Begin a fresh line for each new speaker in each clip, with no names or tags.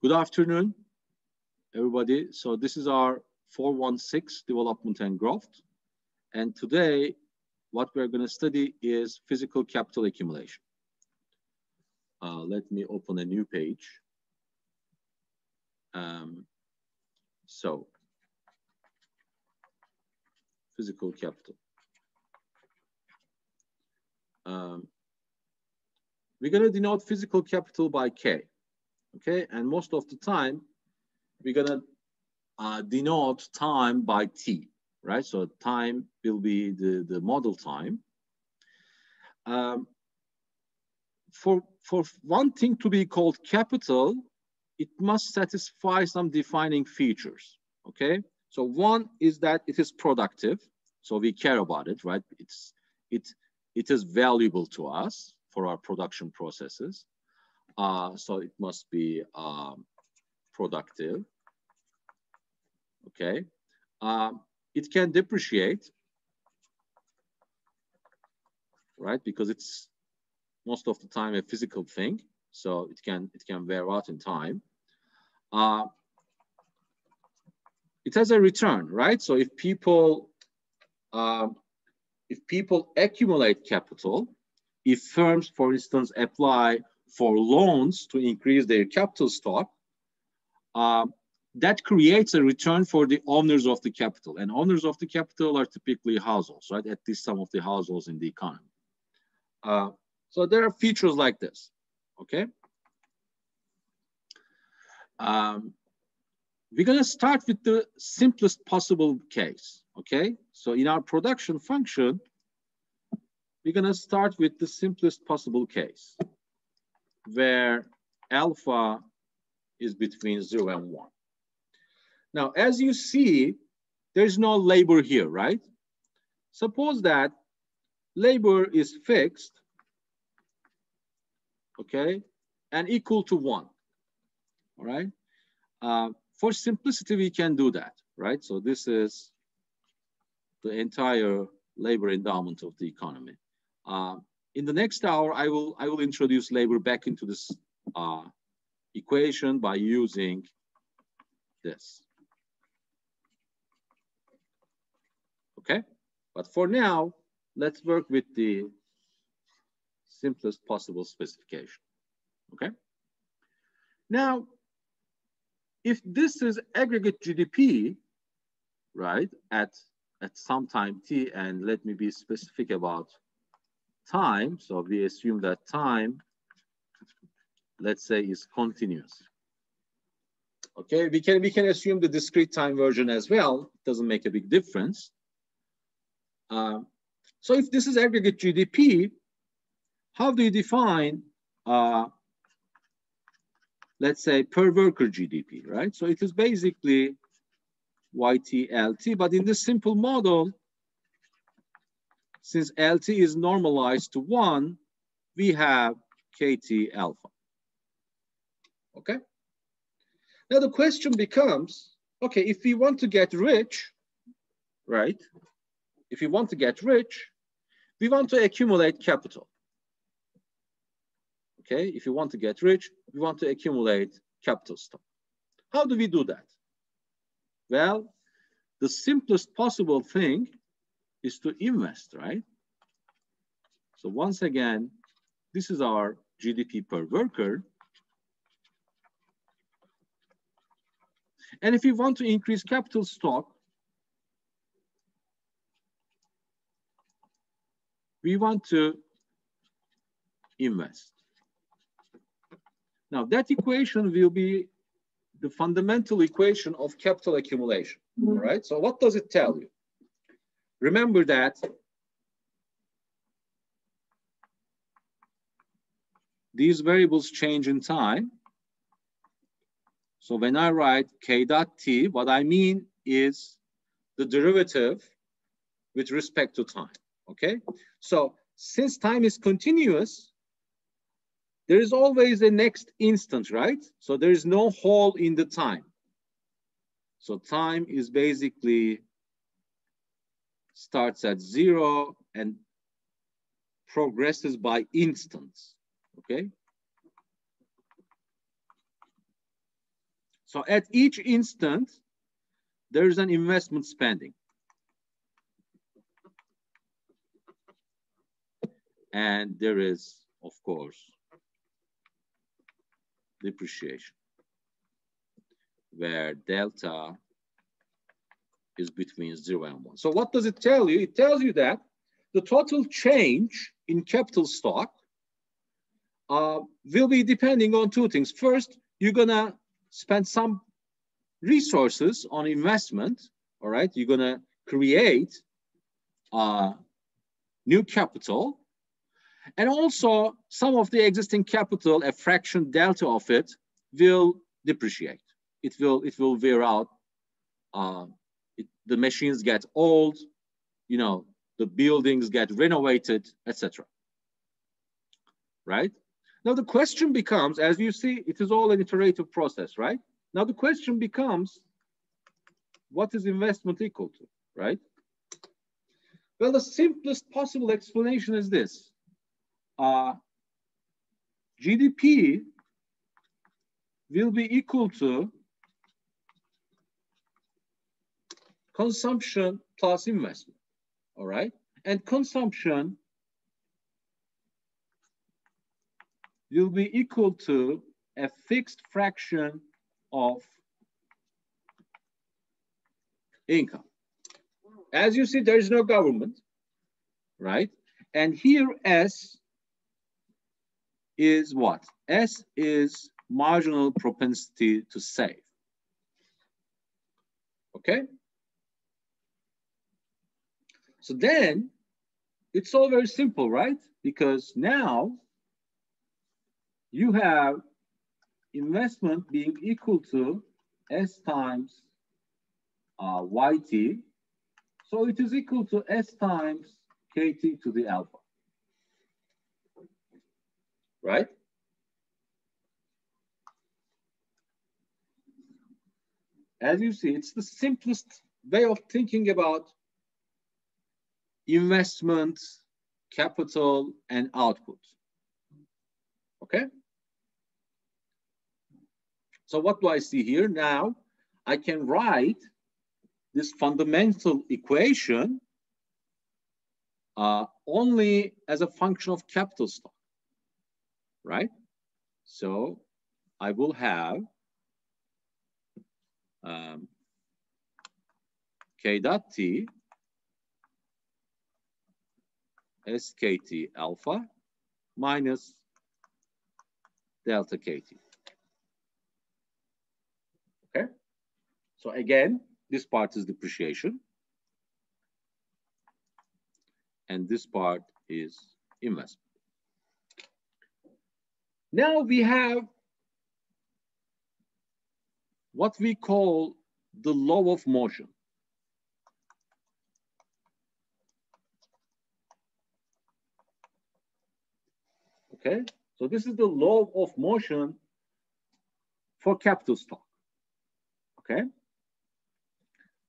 Good afternoon, everybody. So this is our 416 development and growth. And today, what we're going to study is physical capital accumulation. Let me open a new page. So, physical capital. We're going to denote physical capital by K. Okay, and most of the time, we're gonna denote time by T, right? So time will be the model time. For one thing to be called capital, it must satisfy some defining features, okay? So one is that it is productive, so we care about it, right? It is valuable to us for our production processes. So it must be productive, okay? It can depreciate, right? Because it's most of the time a physical thing, so it can wear out in time. It has a return, right? So if people accumulate capital, if firms, for instance, apply for loans to increase their capital stock, that creates a return for the owners of the capital. And owners of the capital are typically households, right? At least some of the households in the economy. So there are features like this, okay? We're gonna start with the simplest possible case, okay? So in our production function, we're gonna start with the simplest possible case, where alpha is between 0 and 1. Now, as you see, there's no labor here, right? Suppose that labor is fixed, okay, and equal to 1, all right? For simplicity, we can do that, right? So this is the entire labor endowment of the economy. In the next hour, I will introduce labor back into this equation by using this. Okay, but for now, let's work with the simplest possible specification. Okay, now, if this is aggregate GDP, right, at some time t, and let me be specific about time. So we assume that time, let's say, is continuous. Okay, we can assume the discrete time version as well. It doesn't make a big difference. So if this is aggregate GDP, how do you define, let's say, per worker GDP, right? So it is basically YT LT, but in this simple model, since LT is normalized to 1, we have KT alpha. Okay? Now the question becomes, okay, if we want to get rich, right? If we want to get rich, we want to accumulate capital. Okay, if you want to get rich, we want to accumulate capital stock. How do we do that? Well, the simplest possible thing is to invest, right? So once again, this is our GDP per worker. And if you want to increase capital stock, we want to invest. Now that equation will be the fundamental equation of capital accumulation, all right? So what does it tell you? Remember that these variables change in time. So when I write K dot T, what I mean is the derivative with respect to time, okay? So since time is continuous, there is always a next instant, right? So there is no hole in the time. So time is basically starts at 0 and progresses by instants, okay? So at each instant, there's an investment spending. And there is, of course, depreciation, where delta is between 0 and 1. So what does it tell you? It tells you that the total change in capital stock will be depending on two things. First, you're gonna spend some resources on investment, all right? You're gonna create new capital, and also some of the existing capital, a fraction delta of it, will depreciate. It will wear out. The machines get old, you know, the buildings get renovated, etc. Right? Now the question becomes, as you see, it is all an iterative process, right? Now the question becomes, what is investment equal to, right? Well, the simplest possible explanation is this. GDP will be equal to consumption plus investment, all right? And consumption will be equal to a fixed fraction of income. As you see, there is no government, right? And here S is what? S is marginal propensity to save. Okay? So then it's all very simple, right? Because now you have investment being equal to S times YT. So it is equal to S times KT to the alpha. Right? As you see, it's the simplest way of thinking about investment, capital, and output. Okay? So what do I see here? Now, I can write this fundamental equation only as a function of capital stock, right? So I will have K dot T SKT alpha minus delta KT. Okay? So again, this part is depreciation. And this part is investment. Now we have what we call the law of motion. Okay, so this is the law of motion for capital stock. Okay,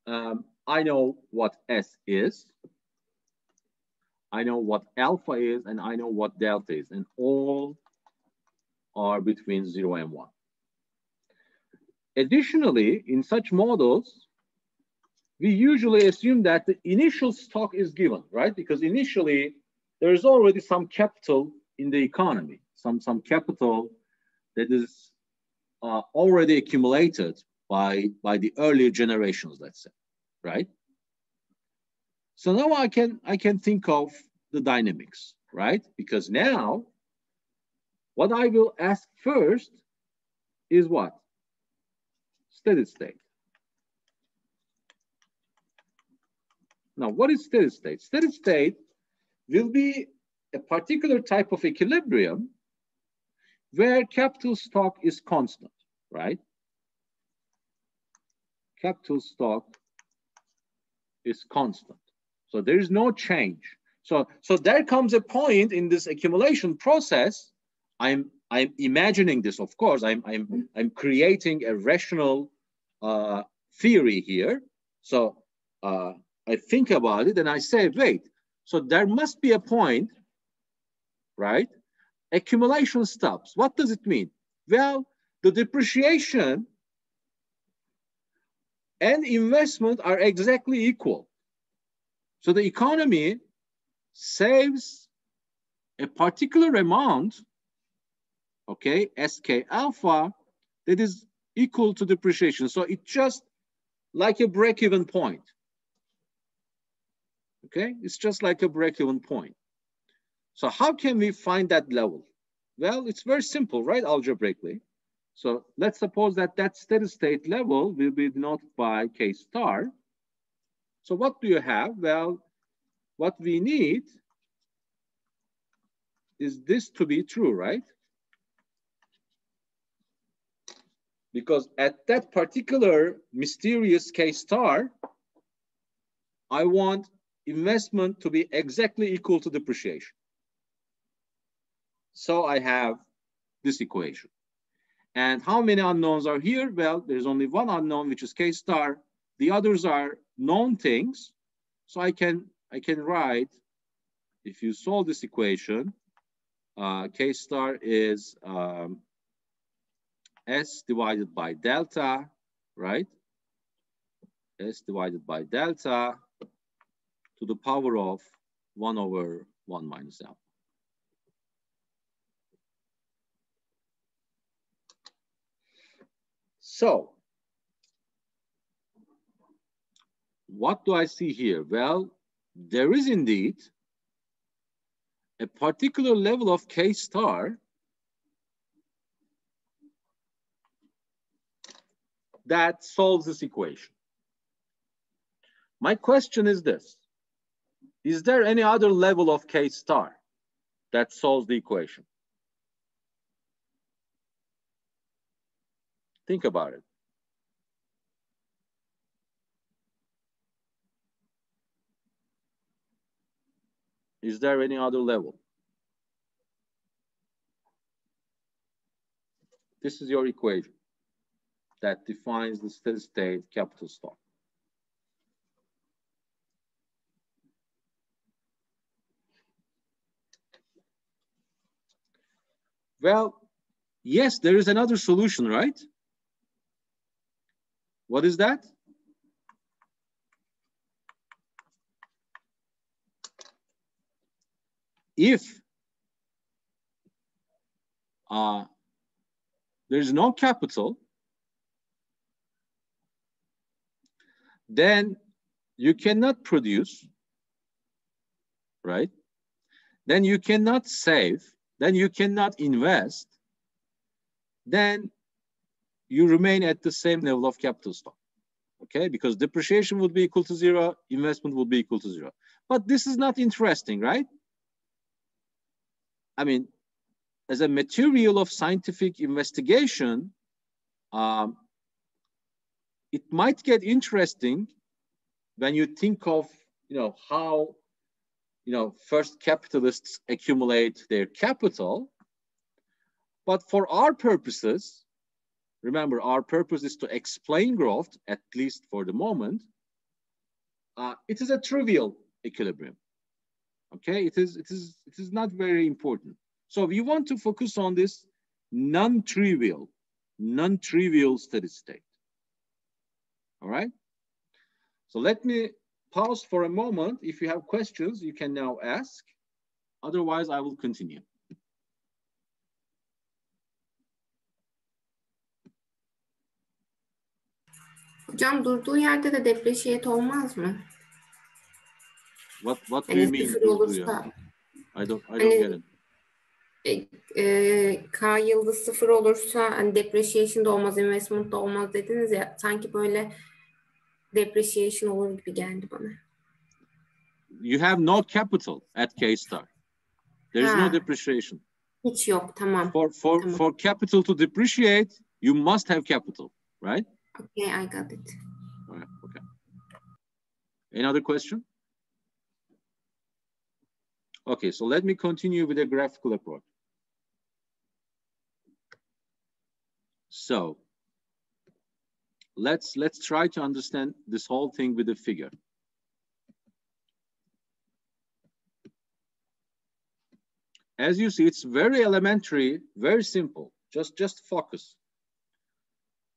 I know what S is, I know what alpha is, and I know what delta is, and all are between 0 and 1. Additionally, in such models, we usually assume that the initial stock is given, right? Because initially, there is already some capital in the economy, some capital that is already accumulated by the earlier generations, let's say, right? So now I can think of the dynamics, right? Because now, what I will ask first is what? Steady state. Now, what is steady state? Steady state will be a particular type of equilibrium where capital stock is constant, right? Capital stock is constant. So there is no change. So there comes a point in this accumulation process. I'm imagining this, of course. I'm creating a rational theory here. So I think about it and I say, wait. So there must be a point, right? Accumulation stops. What does it mean? Well, the depreciation and investment are exactly equal. So the economy saves a particular amount, okay, SK alpha, that is equal to depreciation. So it's just like a break-even point. Okay, it's just like a break-even point. So how can we find that level? Well, it's very simple, right, algebraically. So let's suppose that that steady state level will be denoted by K star. So what do you have? Well, what we need is this to be true, right? Because at that particular mysterious K star, I want investment to be exactly equal to depreciation. So I have this equation. And how many unknowns are here? Well, there's only one unknown, which is K star. The others are known things. So I can write, if you solve this equation, K star is S divided by delta, right? S divided by delta to the power of 1 over 1 minus alpha. So what do I see here? Well, there is indeed a particular level of K star that solves this equation. My question is this: is there any other level of K star that solves the equation? Think about it. Is there any other level? This is your equation that defines the steady state capital stock. Well, yes, there is another solution, right? What is that? If there's no capital, then you cannot produce, right? Then you cannot save, then you cannot invest, then you remain at the same level of capital stock, okay? Because depreciation would be equal to 0, investment would be equal to 0. But this is not interesting, right? I mean, as a material of scientific investigation, it might get interesting when you think of, how, first capitalists accumulate their capital. But for our purposes, remember, our purpose is to explain growth, at least for the moment. It is a trivial equilibrium. Okay, it is not very important. So we want to focus on this non-trivial steady state. All right. So let me pause for a moment. If you have questions, you can now ask. Otherwise, I will continue.
Hocam durduğu yerde de depreciate olmaz mı?
What do you mean durduğu yerde? I don't get it.
K yıldız 0 olursa hani depreciation da olmaz, investment da olmaz dediniz ya, sanki böyle depreciation olur gibi geldi bana.
You have no capital at K star. There is no depreciation.
Hiç yok, tamam.
For capital to depreciate, you must have capital, right?
Okay, I got it.
All right, okay. Any other question? Okay, so let me continue with a graphical approach. So let's try to understand this whole thing with a figure. As you see, it's very elementary, very simple. Just focus.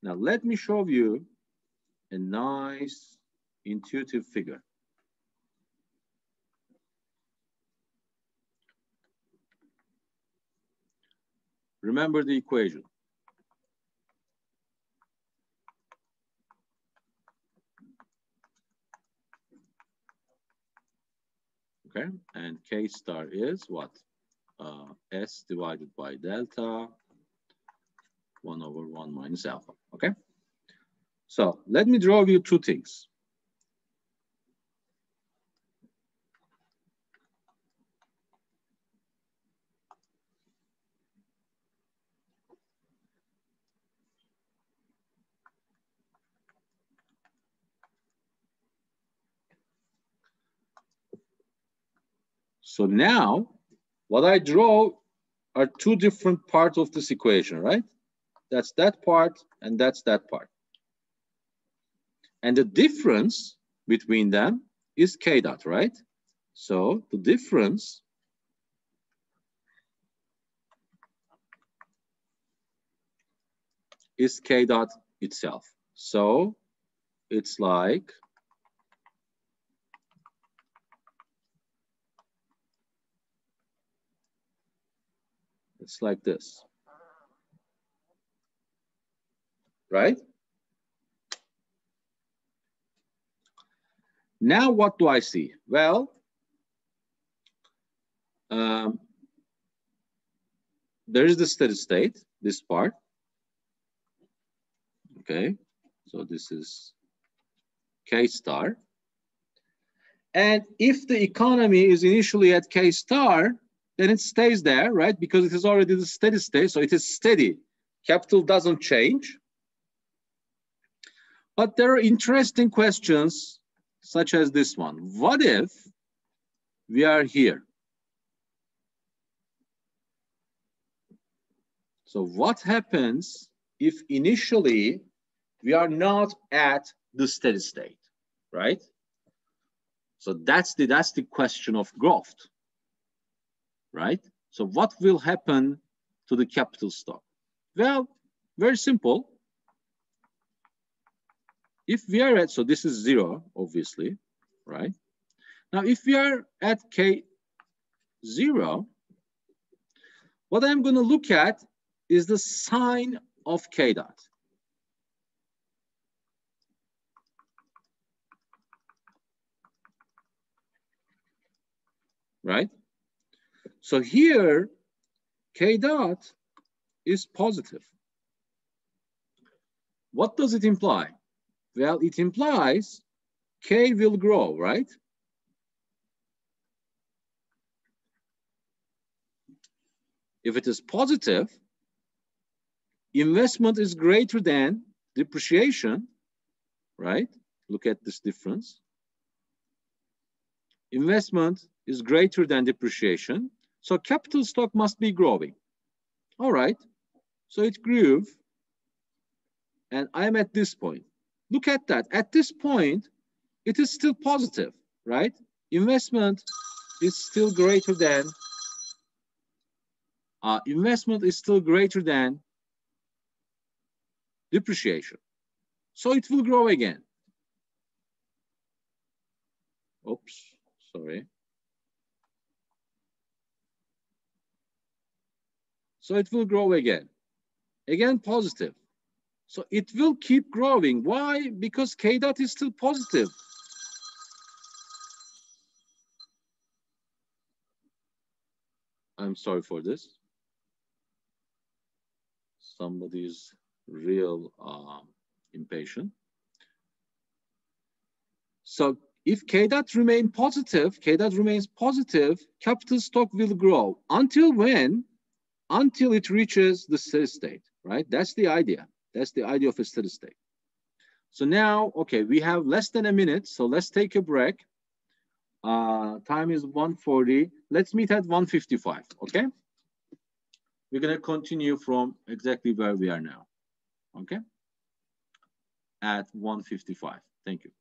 Now let me show you a nice intuitive figure. Remember the equation. Okay, and K star is what? S divided by delta 1/1 minus alpha. Okay, so let me draw you two things. So now what I draw are two different parts of this equation, right? That's that part and that's that part. And the difference between them is K dot, right? So the difference is K dot itself. So it's like this, right? Now what do I see? Well, there is the steady state, this part. Okay, so this is K star. And if the economy is initially at K star, then it stays there, right? Because it is already the steady state, so it is steady. Capital doesn't change. But there are interesting questions such as this one. What if we are here? So what happens if initially we are not at the steady state, right? So that's the question of growth, right? So what will happen to the capital stock? Well, very simple. If we are at, so this is 0, obviously, right? Now, if we are at K0, what I'm going to look at is the sign of K dot. Right? So here, K dot is positive. What does it imply? Well, it implies K will grow, right? If it is positive, investment is greater than depreciation, right? Look at this difference. Investment is greater than depreciation, so capital stock must be growing. All right, so it grew, and I'm at this point. Look at that. At this point, it is still positive, right? Investment is still greater than depreciation. So it will grow again. Oops, sorry. So it will grow again. Again, positive. So it will keep growing. Why? Because K dot is still positive. I'm sorry for this. Somebody is real impatient. So if K dot remains positive, capital stock will grow. Until when? Until it reaches the steady state, right? That's the idea. That's the idea of a steady state. So now, okay, we have less than a minute, so let's take a break. Time is 1:40. Let's meet at 1:55, okay? We're gonna continue from exactly where we are now, okay? At 1:55, thank you.